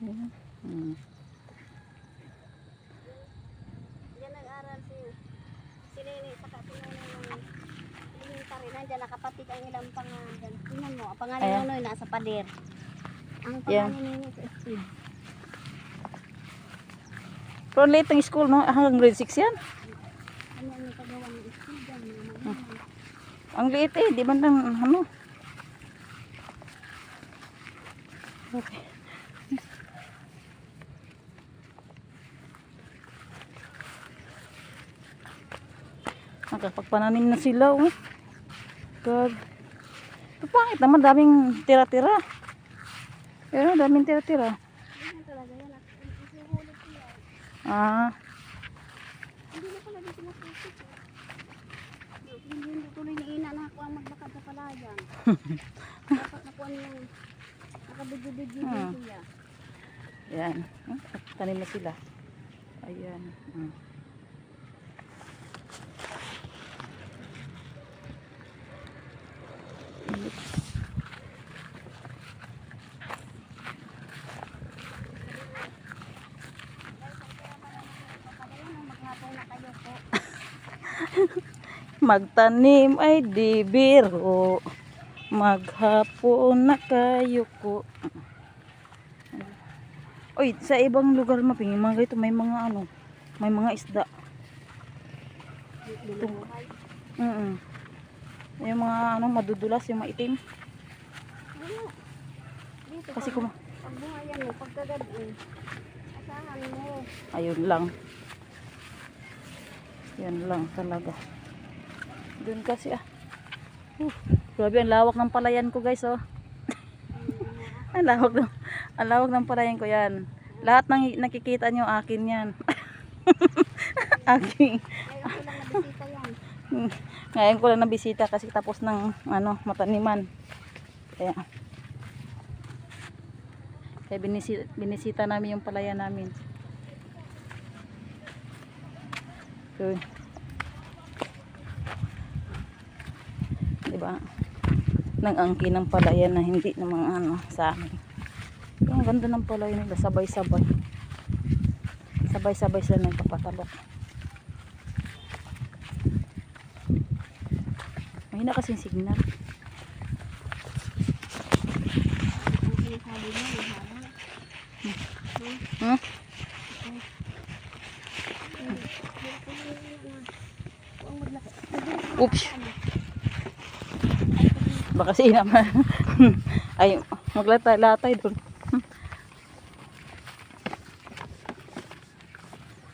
Diyan nag-aral si Nene sa kapunan ng elementary. Nandiyan nakapatid ang ilang pangalan. Tingnan mo, ang pangalan Ayan. Nonoy nasa pader. Ang Yan. pangalan ni Nene sa school. Pero late ang school, no? Hanggang grade 6 yan. Ano ang kagawa ng school dyan, mga magulang. Ang liit eh, di ba nang ano? Okay. Nakapagpananim na sila, oh. God. Pangit naman, daming tira-tira. Pero daming tira-tira. Ganyan talaga yan. Isuhulog ko yan. Ah, Hindi na pala dito nasusik. Hindi tuloy ni Ina na ako ang maglakad sa palayan. Dapat nakuha niyang nakabidyo-bidyo din siya. yan. Tanim na sila. Ayan. Maghapon na kayo po. Magtanim ay di biro. Maghapon na kayo ko. Oy, sa ibang lugar maping mga ganito may mga ano, may mga isda. Binubuhay. Yung mga ano madudulas, yung maitim. Ano? Dito Kasi pag buhayan mo, pagkagabi, asahan mo. ayun lang. Yan lang talaga. Doon kasi grabe ang lawak ng palayan ko, guys, oh. Ang lawak ng palayan ko yan. Lahat ng nakikita nyo akin yan. Aking. Ngayon ko lang nabisita yan. Ngayon ko lang nabisita kasi tapos ng ano, mataniman. Kaya binisita namin yung palayan namin. So, diba? Nang angkin ng palayan na hindi ng mga ano sa amin. Ang ganda ng palayan nila, sabay-sabay. Sabay-sabay sila nagpapatalok. Mahina kasing signal. Oops. Baka sina naman. Ay, maglatay-latay doon.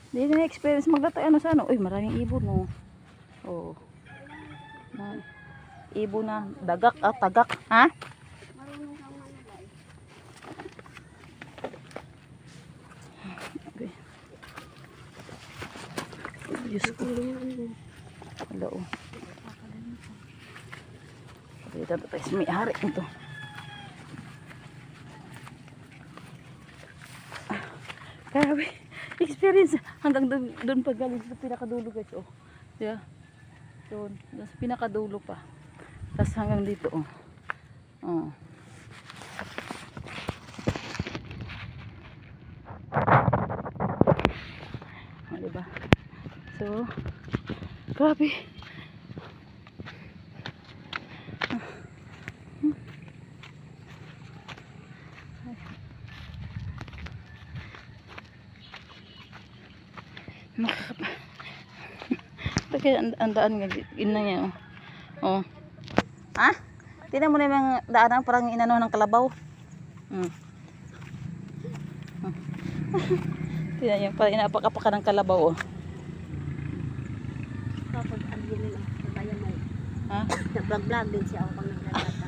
Hindi na experience maglatay ano sa ano. Uy, maraming ibon, no. Oh. Ibon na dagak tagak, ha? Marunong kang manalay. Okay. Diyos ko. Hello. Dito tayo sa may-ari nito. Grabe. Experience. Hanggang doon pa galing sa pinakadulo, guys. Oh. Yeah. Doon sa pinakadulo pa. Tapos hanggang dito, oh. Oh. Diba? So, grabe. Kaya ang daan nga ina niya, oh. Oh. Ha? Tingnan mo na yung daanan parang inano ng kalabaw. Tingnan niyo parang inaapak-apakan ng kalabaw, oh. Kapag ang nila, bayan mo. Ha? Nag-vlog din siya ako pag naglalakad.